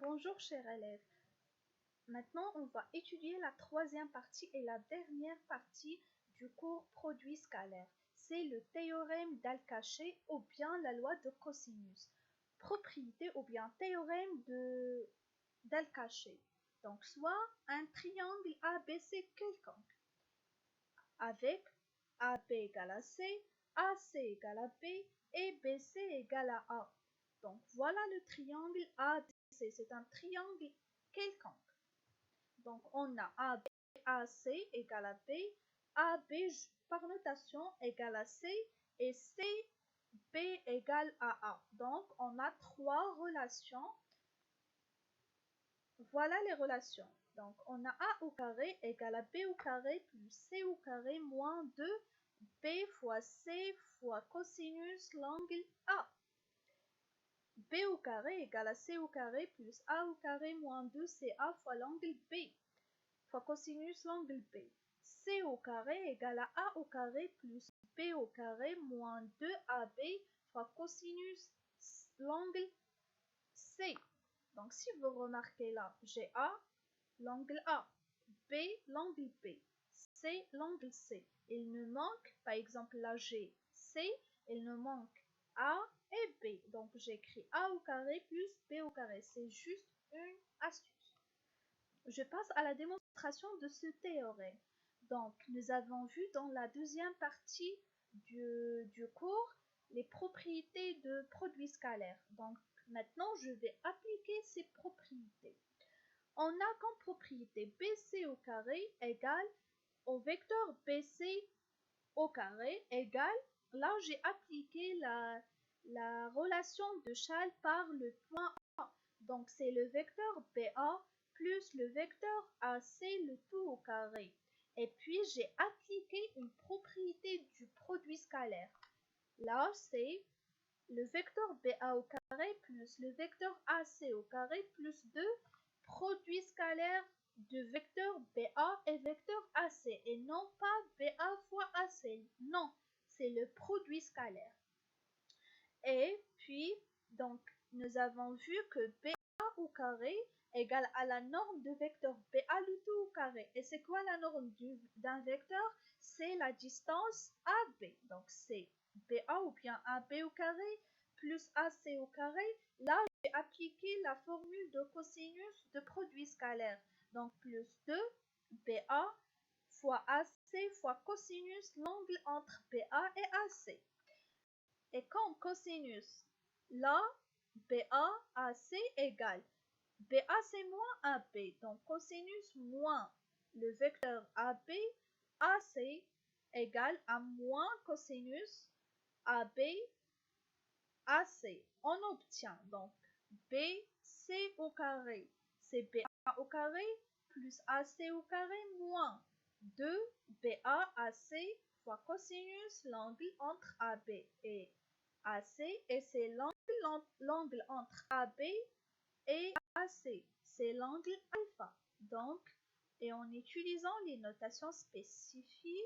Bonjour chers élèves, maintenant on va étudier la troisième partie et la dernière partie du cours produit scalaire. C'est le théorème d'Al-Kaché ou bien la loi de cosinus. Propriété ou bien théorème d'Al-Kaché. Donc soit un triangle ABC quelconque avec AB égale à C, AC égale à B et BC égale à A. Donc voilà le triangle ABC, c'est un triangle quelconque. Donc on a AB, AC égale à B, AB par notation égale à C et C, B égale à A. Donc on a trois relations. Voilà les relations. Donc on a A au carré égale à B au carré plus C au carré moins 2 B fois C fois cosinus l'angle A. B au carré égale à C au carré plus A au carré moins 2CA fois l'angle B fois cosinus l'angle B. C au carré égale à A au carré plus B au carré moins 2AB fois cosinus l'angle C. Donc si vous remarquez là, j'ai A, l'angle A, B, l'angle B, C, l'angle C. Il nous manque, par exemple là j'ai C, il nous manque A et B. Donc j'écris A au carré plus B au carré. C'est juste une astuce. Je passe à la démonstration de ce théorème. Donc nous avons vu dans la deuxième partie du cours les propriétés de produits scalaires. Donc maintenant je vais appliquer ces propriétés. On a comme propriété BC au carré égale au vecteur BC au carré égale, là j'ai appliqué la relation de Chasles par le point A. Donc c'est le vecteur BA plus le vecteur AC, le tout au carré. Et puis j'ai appliqué une propriété du produit scalaire. Là c'est le vecteur BA au carré plus le vecteur AC au carré plus 2 produit scalaire de vecteur BA et vecteur AC et non pas BA fois AC. Non, c'est le produit scalaire. Et puis, donc, nous avons vu que BA au carré égale à la norme de vecteur BA le tout au carré. Et c'est quoi la norme d'un vecteur? C'est la distance AB. Donc, c'est BA ou bien AB au carré plus AC au carré. Là, j'ai appliqué la formule de cosinus de produit scalaire. Donc, plus 2 BA fois AC fois cosinus l'angle entre BA et AC. Et comme cosinus, là, BA, AC égale BA c'est moins AB. Donc cosinus moins le vecteur AB, AC égale à moins cosinus AB, AC. On obtient donc BC au carré, c'est BA au carré plus AC au carré moins 2 BA AC fois cosinus l'angle entre AB et AC et c'est l'angle entre AB et AC, c'est l'angle alpha. Donc, et en utilisant les notations spécifiées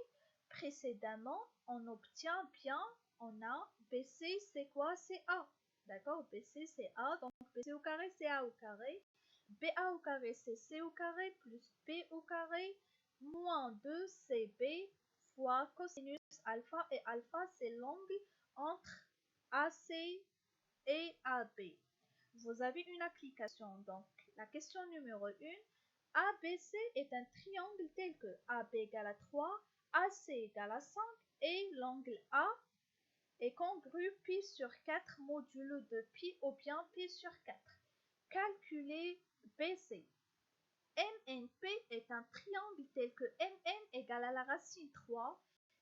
précédemment, on obtient bien, on a BC c'est quoi? C'est A. D'accord? BC c'est A, donc BC au carré c'est A au carré. BA au carré c'est C au carré plus B au carré moins 2CB fois cosinus alpha et alpha c'est l'angle entre AC et AB. Vous avez une application. Donc, la question numéro 1, ABC est un triangle tel que AB égale à 3, AC égale à 5 et l'angle A est congru pi sur 4 modulo de pi ou bien pi sur 4. Calculez BC. MNP est un triangle tel que MN égale à la racine 3,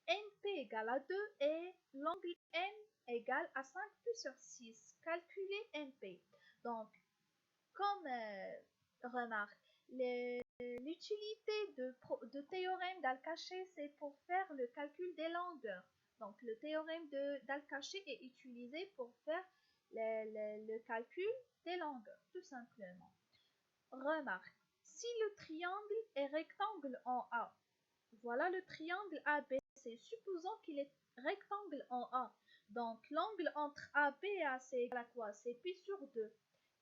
NP égale à 2 et l'angle N égale à 5 pi sur 6. Calculez NP. Donc, comme remarque, l'utilité de théorème d'Al-Kaché, c'est pour faire le calcul des longueurs. Donc, le théorème d'Al-Kaché est utilisé pour faire le calcul des longueurs, tout simplement. Remarque, si le triangle est rectangle en A, voilà le triangle ABC, supposons qu'il est rectangle en A. Donc, l'angle entre AB et AC est égal à quoi? C'est pi sur 2.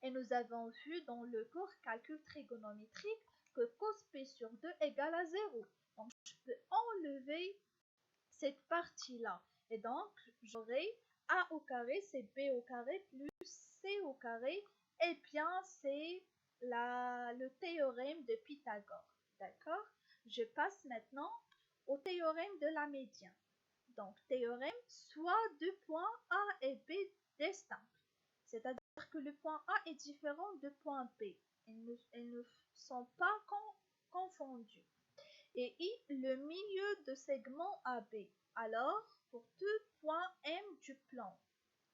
Et nous avons vu dans le cours calcul trigonométrique que cos P sur 2 égale à 0. Donc, je peux enlever cette partie-là. Et donc, j'aurai A au carré, c'est B au carré, plus C au carré. Et bien, c'est le théorème de Pythagore. D'accord? Je passe maintenant au théorème de la médiane. Donc, théorème, soit deux points A et B distincts. C'est-à-dire que le point A est différent du point B. Ils ne sont pas confondus. Et I, le milieu de segment AB. Alors, pour tout point M du plan,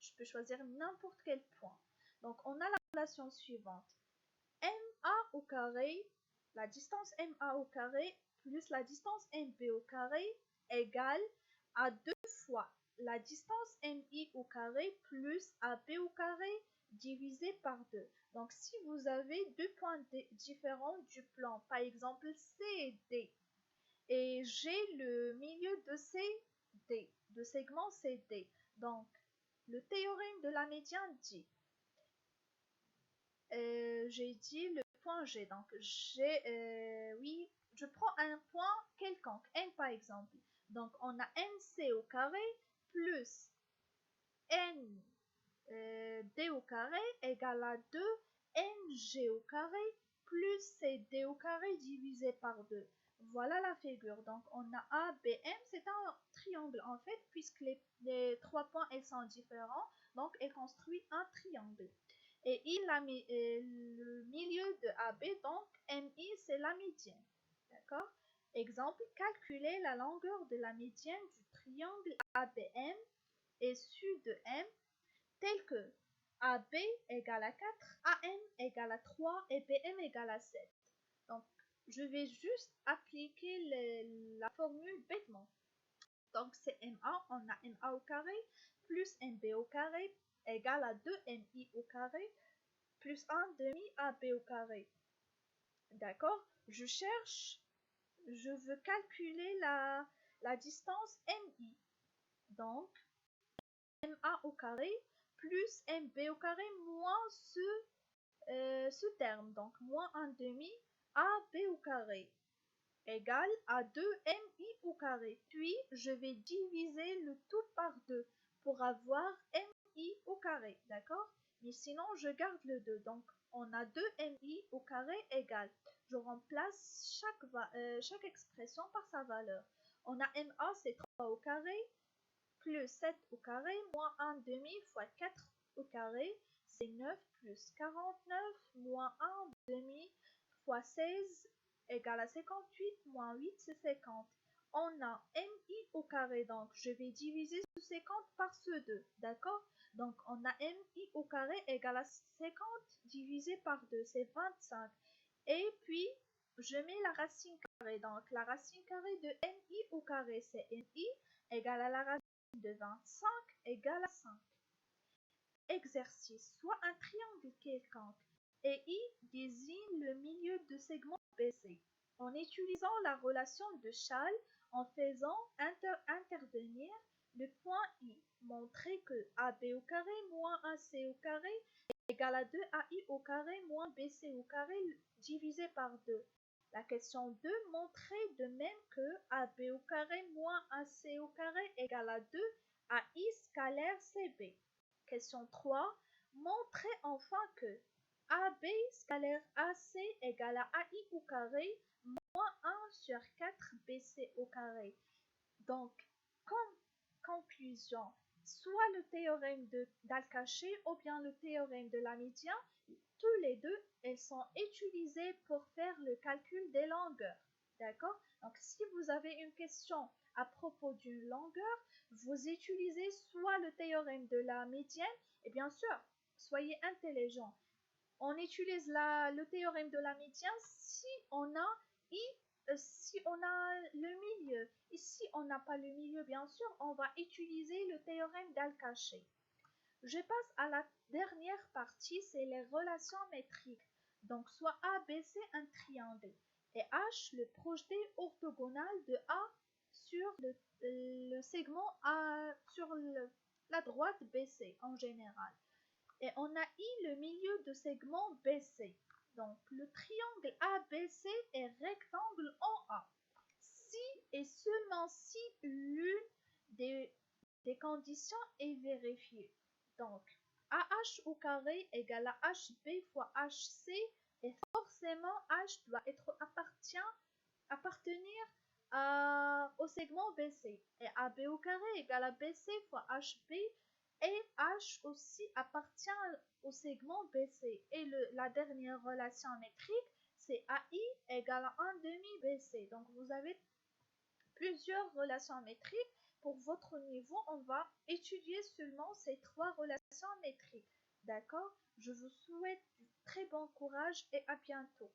je peux choisir n'importe quel point. Donc, on a la relation suivante. MA au carré, la distance MA au carré plus la distance MB au carré égale à 2 fois la distance MI au carré plus AB au carré divisé par 2. Donc, si vous avez deux points différents du plan, par exemple C et D, et j'ai le milieu de CD, de segment CD. Donc, le théorème de la médiane dit, j'ai dit le point G. Donc, oui, je prends un point quelconque, N par exemple. Donc, on a NC au carré plus N D au carré égale à 2 NG au carré plus CD au carré divisé par 2. Voilà la figure. Donc, on a ABM, c'est un triangle en fait, puisque les 3 points elles sont différents. Donc, elle construit un triangle. Et il a mis le milieu de AB, donc MI, c'est la médiane. D'accord? Exemple, calculer la longueur de la médiane du triangle ABM et SU de M tel que AB égale à 4, AM égale à 3 et BM égale à 7. Donc, je vais juste appliquer la formule bêtement. Donc, c'est MA, on a MA au carré plus MB au carré égale à 2MI au carré plus 1 demi AB au carré. D'accord? Je veux calculer la distance MI. Donc, MA au carré plus MB au carré moins ce terme, donc moins 1 demi AB au carré égale à 2MI au carré. Puis, je vais diviser le tout par 2 pour avoir MI au carré, d'accord? Mais sinon, je garde le 2. Donc, on a 2MI au carré égale. Je remplace chaque expression par sa valeur. On a MA, c'est 3 au carré, plus 7 au carré, moins 1 demi fois 4 au carré, c'est 9 plus 49, moins 1 demi fois 16 égale à 58, moins 8 c'est 50. On a MI au carré, donc je vais diviser ce 50 par ce 2, d'accord? Donc on a MI au carré égale à 50 divisé par 2, c'est 25. Et puis, je mets la racine carrée, donc la racine carrée de MI au carré, c'est MI égale à la racine de 25 égale à 5. Exercice. Soit un triangle quelconque et I désigne le milieu de segment BC. En utilisant la relation de Schall, en faisant intervenir le point I, montrer que AB au carré moins AC au carré égale à 2AI au carré moins BC au carré divisé par 2. La question 2, montrer de même que AB au carré moins AC au carré égale à 2 AI scalaire CB. Question 3, montrer enfin que AB scalaire AC égale à AI au carré moins 1 sur 4 BC au carré. Donc, comme conclusion, soit le théorème d'Al-Kaché ou bien le théorème de la médiane, tous les deux, elles sont utilisées pour faire le calcul des longueurs. D'accord? Donc, si vous avez une question à propos d'une longueur, vous utilisez soit le théorème de la médiane, et bien sûr, soyez intelligent. On utilise le théorème de la médiane si on a si on a le milieu. Et si on n'a pas le milieu, bien sûr, on va utiliser le théorème d'Al-Kaché. Je passe à la dernière partie, c'est les relations métriques. Donc, soit A, B, C, un triangle. Et H, le projeté orthogonal de A sur le segment A, sur la droite BC en général. Et on a I, le milieu de segment BC. Donc, le triangle ABC est rectangle en A. Si et seulement si l'une des conditions est vérifiée. Donc, AH au carré égale à HB fois HC et forcément H doit appartenir au segment BC. Et AB au carré égale à BC fois HB et H aussi appartient au segment BC. Et la dernière relation métrique, c'est AI égale à 1 demi BC. Donc vous avez plusieurs relations métriques. Pour votre niveau, on va étudier seulement ces 3 relations métriques. D'accord? Je vous souhaite du très bon courage et à bientôt.